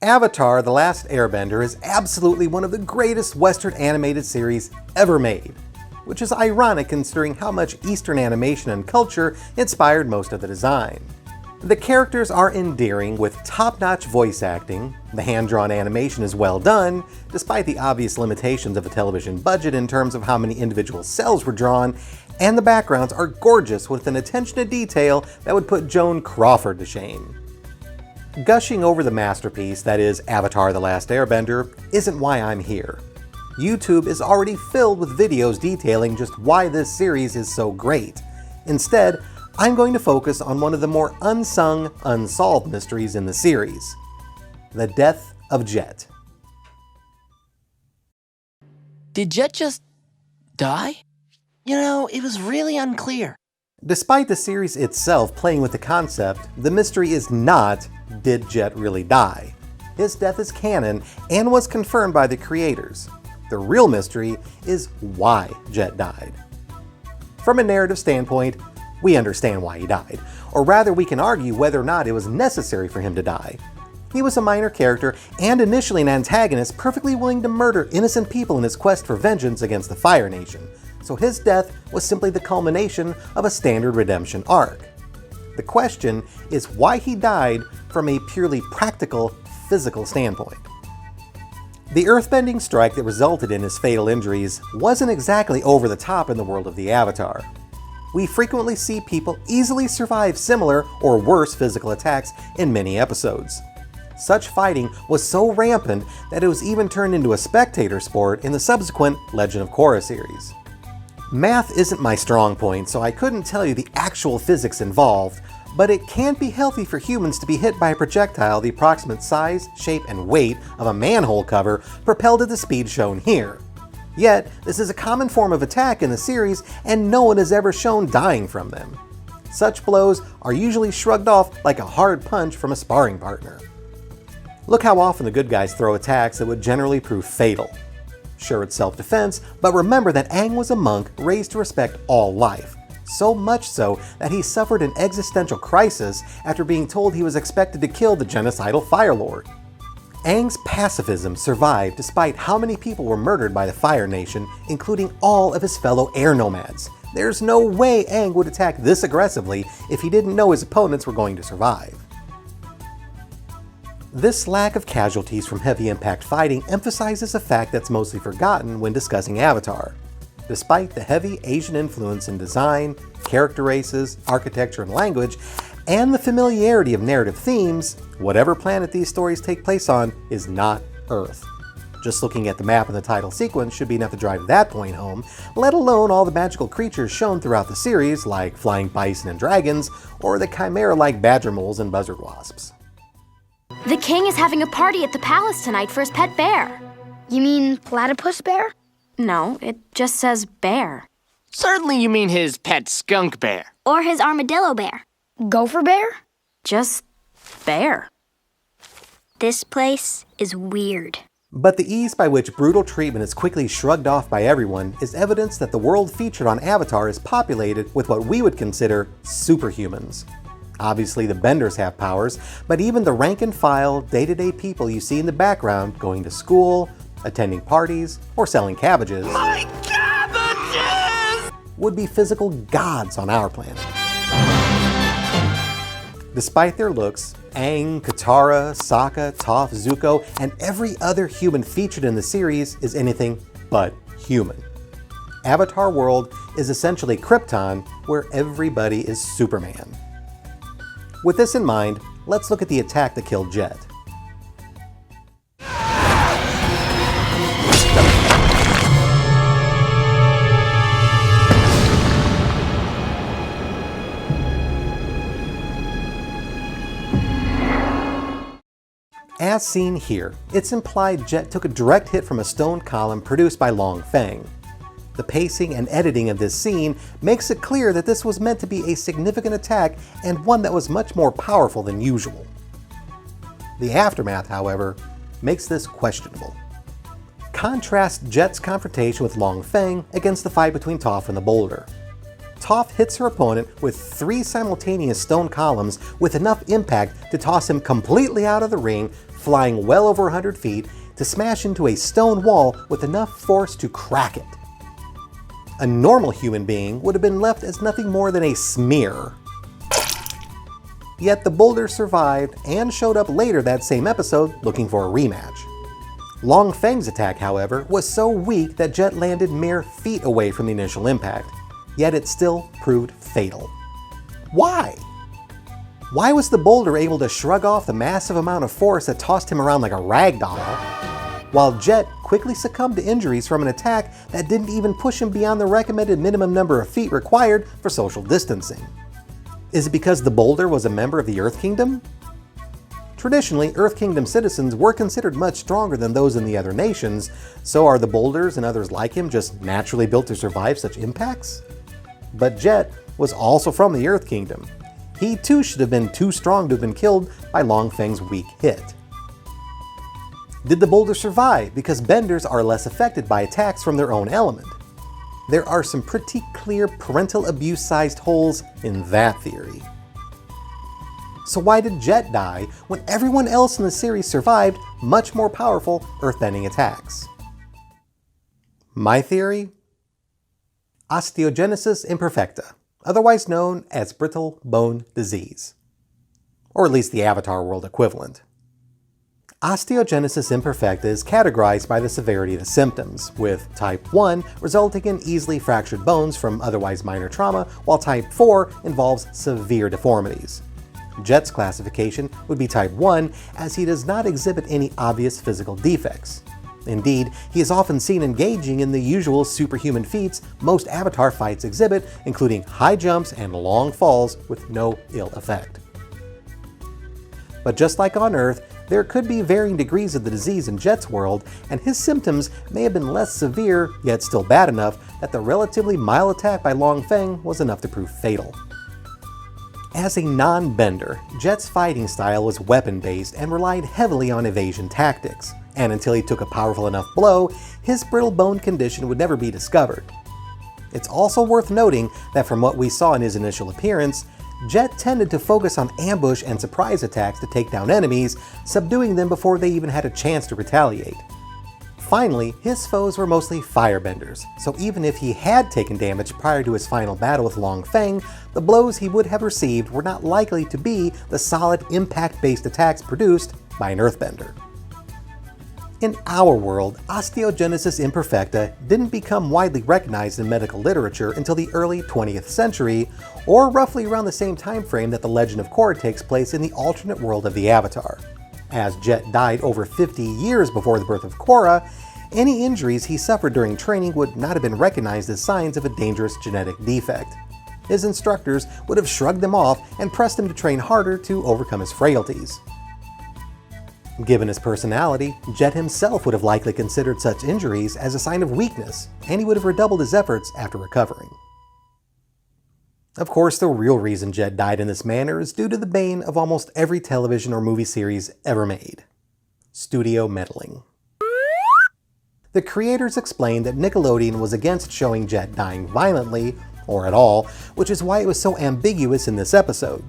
Avatar: The Last Airbender is absolutely one of the greatest Western animated series ever made, which is ironic considering how much Eastern animation and culture inspired most of the design. The characters are endearing with top-notch voice acting, the hand-drawn animation is well done, despite the obvious limitations of a television budget in terms of how many individual cells were drawn, and the backgrounds are gorgeous with an attention to detail that would put Joan Crawford to shame. Gushing over the masterpiece that is Avatar: The Last Airbender isn't why I'm here. YouTube is already filled with videos detailing just why this series is so great. Instead, I'm going to focus on one of the more unsung, unsolved mysteries in the series: the death of Jet. Did Jet just die? You know, it was really unclear. Despite the series itself playing with the concept, the mystery is not, did Jet really die? His death is canon and was confirmed by the creators. The real mystery is why Jet died. From a narrative standpoint, we understand why he died, or rather we can argue whether or not it was necessary for him to die. He was a minor character and initially an antagonist perfectly willing to murder innocent people in his quest for vengeance against the Fire Nation, so his death was simply the culmination of a standard redemption arc. The question is why he died from a purely practical, physical standpoint. The earthbending strike that resulted in his fatal injuries wasn't exactly over the top in the world of the Avatar. We frequently see people easily survive similar or worse physical attacks in many episodes. Such fighting was so rampant that it was even turned into a spectator sport in the subsequent Legend of Korra series. Math isn't my strong point, so I couldn't tell you the actual physics involved, but it can be healthy for humans to be hit by a projectile the approximate size, shape, and weight of a manhole cover propelled at the speed shown here. Yet, this is a common form of attack in the series, and no one is ever shown dying from them. Such blows are usually shrugged off like a hard punch from a sparring partner. Look how often the good guys throw attacks that would generally prove fatal. Sure, it's self-defense, but remember that Aang was a monk raised to respect all life. So much so that he suffered an existential crisis after being told he was expected to kill the genocidal Fire Lord. Aang's pacifism survived despite how many people were murdered by the Fire Nation, including all of his fellow air nomads. There's no way Aang would attack this aggressively if he didn't know his opponents were going to survive. This lack of casualties from heavy impact fighting emphasizes a fact that's mostly forgotten when discussing Avatar. Despite the heavy Asian influence in design, character races, architecture, and language, and the familiarity of narrative themes, whatever planet these stories take place on is not Earth. Just looking at the map and the title sequence should be enough to drive that point home, let alone all the magical creatures shown throughout the series, like flying bison and dragons, or the chimera-like badger moles and buzzard wasps. The king is having a party at the palace tonight for his pet bear. You mean platypus bear? No, it just says bear. Certainly you mean his pet skunk bear. Or his armadillo bear? Gopher bear? Just bear. This place is weird. But the ease by which brutal treatment is quickly shrugged off by everyone is evidence that the world featured on Avatar is populated with what we would consider superhumans. Obviously, the Benders have powers, but even the rank-and-file, day-to-day people you see in the background going to school, attending parties, or selling cabbages, My cabbages! would be physical gods on our planet. Despite their looks, Aang, Katara, Sokka, Toph, Zuko, and every other human featured in the series is anything but human. Avatar World is essentially Krypton, where everybody is Superman. With this in mind, let's look at the attack that killed Jet. As seen here, it's implied Jet took a direct hit from a stone column produced by Long Feng. The pacing and editing of this scene makes it clear that this was meant to be a significant attack and one that was much more powerful than usual. The aftermath, however, makes this questionable. Contrast Jet's confrontation with Long Feng against the fight between Toph and the boulder. Toph hits her opponent with 3 simultaneous stone columns with enough impact to toss him completely out of the ring, flying well over 100 feet, to smash into a stone wall with enough force to crack it. A normal human being would have been left as nothing more than a smear. Yet the boulder survived and showed up later that same episode looking for a rematch. Long Feng's attack, however, was so weak that Jet landed mere feet away from the initial impact, yet it still proved fatal. Why? Why was the boulder able to shrug off the massive amount of force that tossed him around like a rag doll, while Jet quickly succumbed to injuries from an attack that didn't even push him beyond the recommended minimum number of feet required for social distancing? Is it because the boulder was a member of the Earth Kingdom? Traditionally, Earth Kingdom citizens were considered much stronger than those in the other nations, so are the boulders and others like him just naturally built to survive such impacts? But Jet was also from the Earth Kingdom. He too should have been too strong to have been killed by Long Feng's weak hit. Did the boulder survive because benders are less affected by attacks from their own element? There are some pretty clear parental abuse-sized holes in that theory. So why did Jet die when everyone else in the series survived much more powerful earthbending attacks? My theory? Osteogenesis imperfecta, otherwise known as brittle bone disease. Or at least the Avatar world equivalent. Osteogenesis imperfecta is categorized by the severity of the symptoms, with type 1 resulting in easily fractured bones from otherwise minor trauma, while type 4 involves severe deformities. Jet's classification would be type 1, as he does not exhibit any obvious physical defects. Indeed, he is often seen engaging in the usual superhuman feats most Avatar fights exhibit, including high jumps and long falls with no ill effect. But just like on Earth, there could be varying degrees of the disease in Jet's world, and his symptoms may have been less severe, yet still bad enough, that the relatively mild attack by Long Feng was enough to prove fatal. As a non-bender, Jet's fighting style was weapon-based and relied heavily on evasion tactics, and until he took a powerful enough blow, his brittle bone condition would never be discovered. It's also worth noting that from what we saw in his initial appearance, Jet tended to focus on ambush and surprise attacks to take down enemies, subduing them before they even had a chance to retaliate. Finally, his foes were mostly firebenders, so even if he had taken damage prior to his final battle with Long Feng, the blows he would have received were not likely to be the solid impact-based attacks produced by an earthbender. In our world, osteogenesis imperfecta didn't become widely recognized in medical literature until the early 20th century, or roughly around the same time frame that the Legend of Korra takes place in the alternate world of the Avatar. As Jet died over 50 years before the birth of Korra, any injuries he suffered during training would not have been recognized as signs of a dangerous genetic defect. His instructors would have shrugged them off and pressed him to train harder to overcome his frailties. Given his personality, Jet himself would have likely considered such injuries as a sign of weakness, and he would have redoubled his efforts after recovering. Of course, the real reason Jet died in this manner is due to the bane of almost every television or movie series ever made: studio meddling. The creators explained that Nickelodeon was against showing Jet dying violently, or at all, which is why it was so ambiguous in this episode.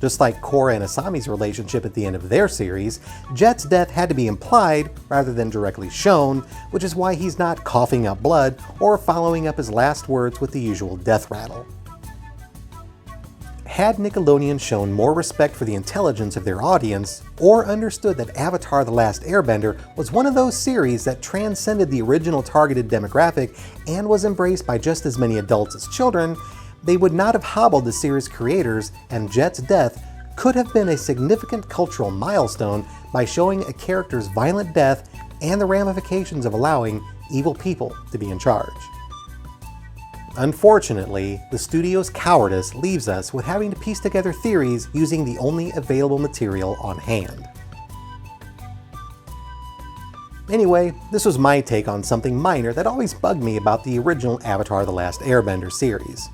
Just like Korra and Asami's relationship at the end of their series, Jet's death had to be implied rather than directly shown, which is why he's not coughing up blood or following up his last words with the usual death rattle. Had Nickelodeon shown more respect for the intelligence of their audience, or understood that Avatar: The Last Airbender was one of those series that transcended the original targeted demographic and was embraced by just as many adults as children, they would not have hobbled the series creators, and Jet's death could have been a significant cultural milestone by showing a character's violent death and the ramifications of allowing evil people to be in charge. Unfortunately, the studio's cowardice leaves us with having to piece together theories using the only available material on hand. Anyway, this was my take on something minor that always bugged me about the original Avatar: The Last Airbender series.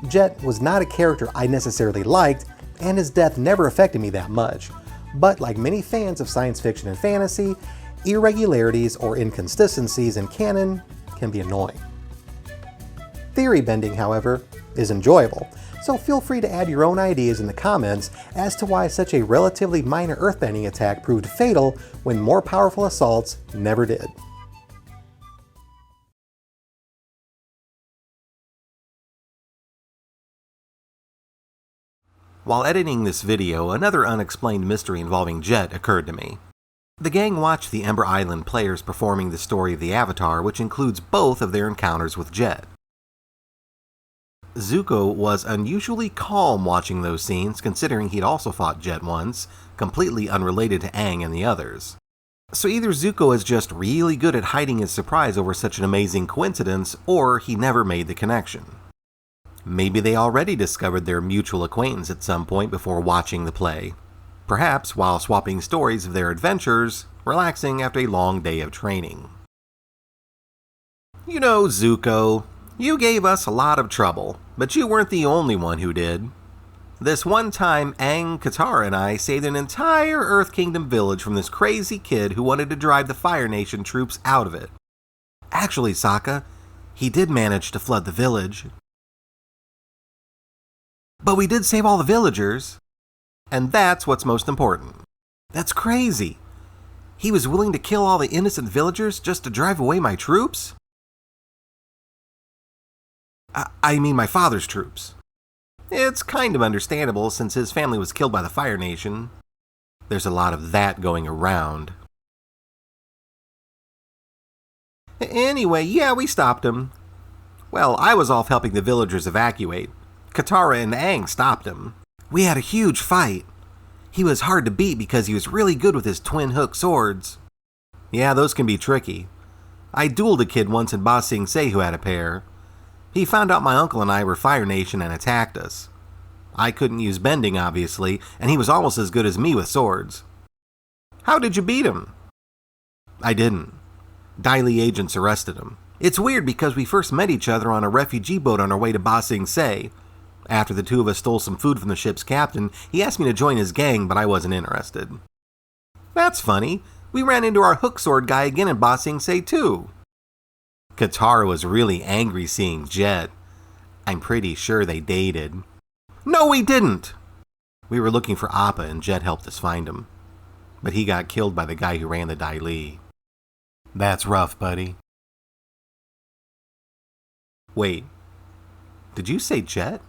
Jet was not a character I necessarily liked, and his death never affected me that much. But like many fans of science fiction and fantasy, irregularities or inconsistencies in canon can be annoying. Theory bending, however, is enjoyable, so feel free to add your own ideas in the comments as to why such a relatively minor earthbending attack proved fatal when more powerful assaults never did. While editing this video, another unexplained mystery involving Jet occurred to me. The gang watched the Ember Island players performing the story of the Avatar, which includes both of their encounters with Jet. Zuko was unusually calm watching those scenes, considering he'd also fought Jet once, completely unrelated to Aang and the others. So either Zuko is just really good at hiding his surprise over such an amazing coincidence, or he never made the connection. Maybe they already discovered their mutual acquaintance at some point before watching the play. Perhaps while swapping stories of their adventures, relaxing after a long day of training. You know, Zuko, you gave us a lot of trouble, but you weren't the only one who did. This one time, Aang, Katara, and I saved an entire Earth Kingdom village from this crazy kid who wanted to drive the Fire Nation troops out of it. Actually, Sokka, he did manage to flood the village. But we did save all the villagers. And that's what's most important. That's crazy. He was willing to kill all the innocent villagers just to drive away my troops? I mean my father's troops. It's kind of understandable since his family was killed by the Fire Nation. There's a lot of that going around. Anyway, yeah, we stopped him. Well, I was off helping the villagers evacuate. Katara and Aang stopped him. We had a huge fight. He was hard to beat because he was really good with his twin hook swords. Yeah, those can be tricky. I dueled a kid once in Ba Sing Se who had a pair. He found out my uncle and I were Fire Nation and attacked us. I couldn't use bending, obviously, and he was almost as good as me with swords. How did you beat him? I didn't. Dai Li agents arrested him. It's weird because we first met each other on a refugee boat on our way to Ba Sing Se. After the two of us stole some food from the ship's captain, he asked me to join his gang, but I wasn't interested. That's funny. We ran into our hook sword guy again in Ba Sing Se too. Katara was really angry seeing Jet. I'm pretty sure they dated. No, we didn't! We were looking for Appa and Jet helped us find him. But he got killed by the guy who ran the Dai Li. That's rough, buddy. Wait, did you say Jet?